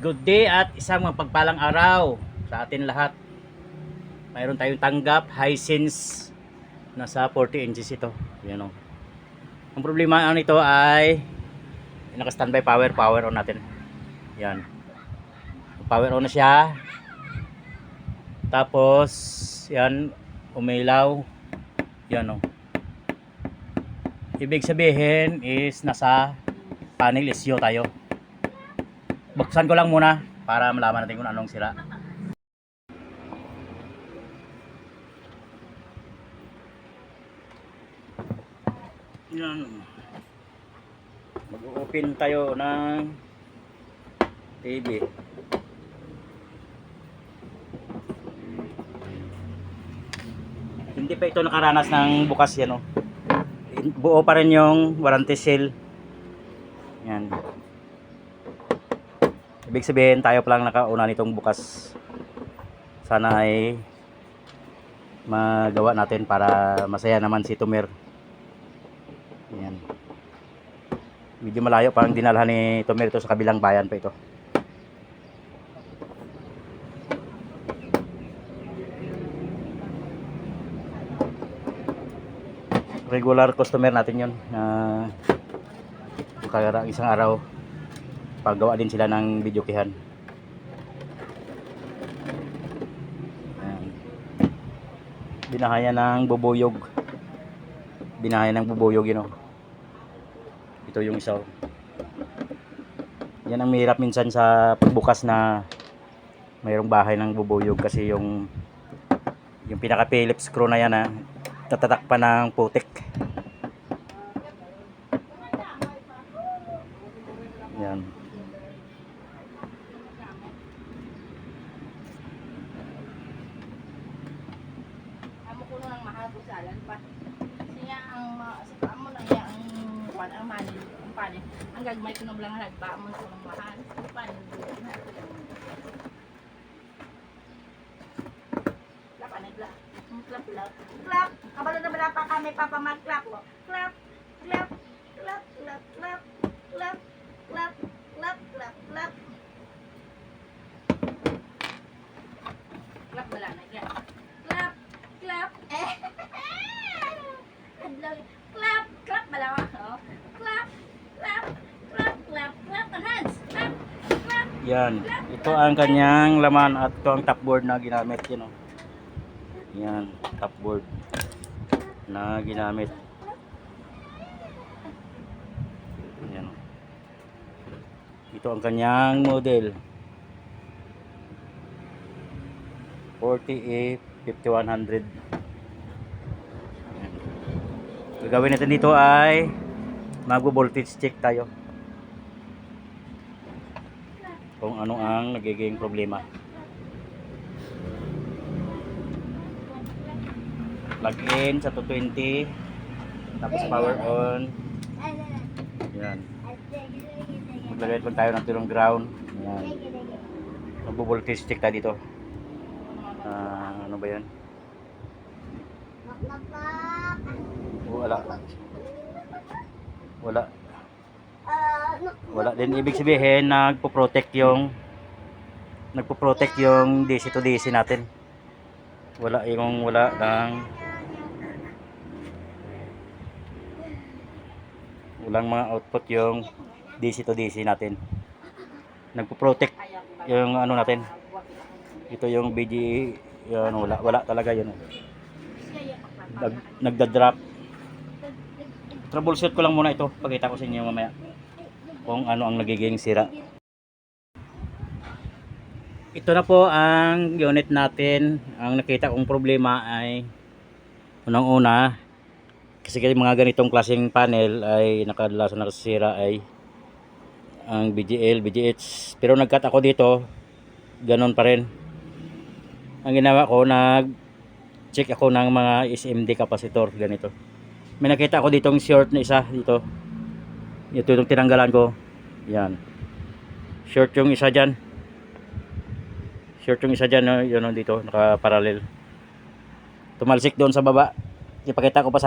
Good day at isang mapagpalang araw sa atin lahat. Mayroon tayong tanggap Hisense nasa 40 inches ito. Yan o. Ang problema nito ay naka-standby power on natin. Yan. Power on na siya. Tapos yan umilaw. Yan o. Ibig sabihin is nasa panel issue tayo. Buksan ko lang muna para malaman natin kung anong sira. Yan. Mag-open tayo ng TV. Hindi pa ito nakaranas ng bukas yan, oh. Buo pa rin yung warranty seal. Yan. Ibig sabihin tayo pa lang nakauna nitong bukas. Sana ay magawa natin para masaya naman si Tumer. Yan. Medyo malayo parang dinalhan ni Tumer ito sa kabilang bayan pa ito. Regular customer natin yun. Kaya isang araw paggawa din sila ng videokihan. Binahayan ng bubuyog. Binahayan ng bubuyog yun, oh. Ito yung isa. Yan ang mahirap minsan sa pagbukas na mayroong bahay ng bubuyog kasi yung pinaka Phillips screw na yan, tatatak pa ng putik. Yan. Amo ko nang mahal ko salan pa. Siya ang sa amo na niya ang mani, ang pani. Ang gagmay ko lang nagba mo ko nang mahal. Pani. Lapan nagla. Clap clap. Clap. Kabalo na bala pa kami papa mag-clap. Clap. Clap. Clap clap clap. Clap. Clap. Clap clap clap. Clap bala na kaya. Clap. Clap. Clap. Clap bala wa. Oh. Clap. Clap. Clap. Clap. Clap ang hands. Clap. Clap. Yan. Ito ang kanyang laman at ito ang top board na ginamit, yun, oh. Yan, top board na ginamit. Yan. Ito ang kanyang model 40A 5100. Gagawin natin dito ay magbo-voltage check tayo kung ano ang nagiging problema. Plug in sa 220, tapos power on. Yan. Maglagay po tayo ng tulong ground. Yan. Magbo-voltage check tayo dito. Ano ba yan? Wala. Wala. Wala din, ibig sabihin nagpo-protect yung DC to DC natin. Wala yung walang mga output yung DC to DC natin. Nagpo-protect yung ano natin. Ito yung BGE, yan, wala talaga yun. Nagda-drop. Troubleshoot ko lang muna ito. Pakita ko sa inyo mamaya kung ano ang nagiging sira. Ito na po ang unit natin. Ang nakita kong problema ay unang-una, kasi mga ganitong klaseng panel ay nakadalasan nakasira ay ang BGL, BGH. Pero nag-cut ako dito, ganun pa rin. Ang ginawa ko, nag-check ako ng mga SMD capacitor, ganito. May nakita ako ditong short na isa dito. Ito yung tinanggalan ko. Yan. Short yung isa dyan. Short yung isa dyan, yun dito, naka-parallel. Tumalsik doon sa baba. Pakita ko pa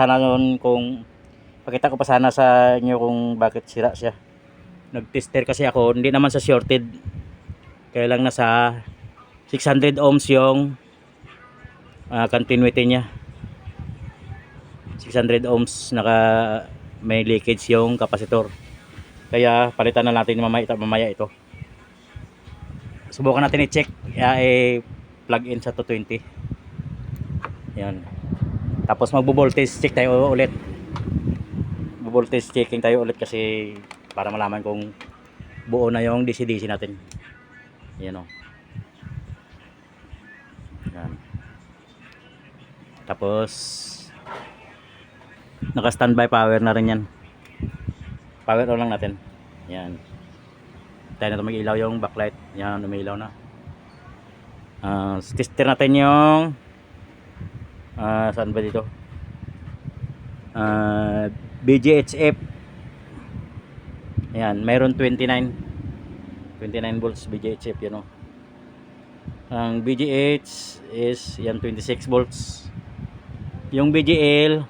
sana sa inyo kung bakit sira siya. Nag-tester kasi ako, hindi naman sa shorted. Kaya lang nasa 600 ohms yung continuity niya. 600 ohms may leakage yung kapasitor. Kaya palitan na natin mamaya ito. Subukan natin i-check, plug in sa 220. Yan. Tapos magbo-voltage check tayo ulit. Voltage checking tayo ulit kasi para malaman kung buo na yung DC-DC natin. Yan o. Yan. Tapos naka standby power na rin yan. Power on lang natin. Yan. Tayo na ito mag-ilaw yung backlight. Yan, umilaw na. Tester natin yung saan ba dito? BGHF. Ayan, mayroon 29 volts BGHF yun o. Ang BGH is yan 26 volts. Yung BGL,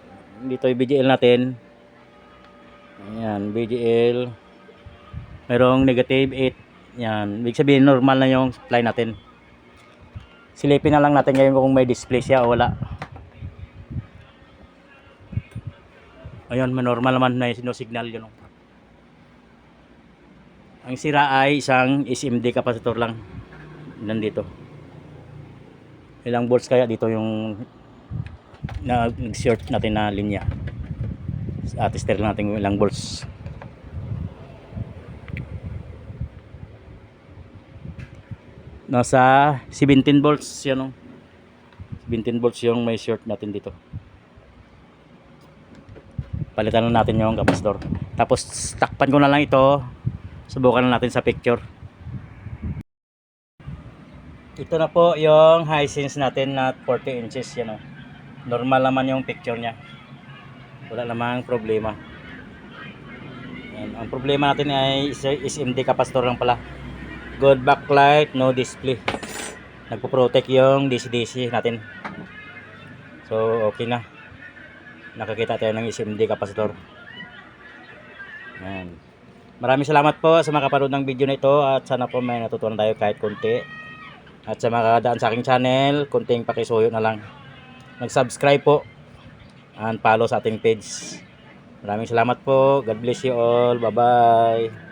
dito yung BGL natin. Ayan, BGL mayroong negative 8. Yan, ibig sabihin normal na yung supply natin. Silipin na lang natin ngayon kung may display siya o wala. Ayun, normal naman na no signal yun. Ang sira ay isang SMD capacitor lang nandito. Ilang volts kaya dito yung nag-short natin na linya. Tester natin yung ilang volts. Nasa 17 volts yan o. 17 volts yung may short natin dito. Palitan na natin yung capacitor. Tapos takpan ko na lang ito. Subukan na natin sa picture. Ito na po yung Hisense natin na 40 inches yan o. Normal naman yung picture nya. Wala namang problema. Yan. Ang problema natin ay SMD capacitor lang pala. Good backlight, no display. Nagpo-protect yung DC-DC natin. So okay na. Nakakita tayo ng SMD capacitor. Yan. Maraming salamat po sa makapanood ng video na ito at sana po may natutunan tayo kahit konti. At sa mga daan sa aking channel, konting pakisuyo na lang. Mag-subscribe po and follow sa ating page. Maraming salamat po. God bless you all. Bye-bye.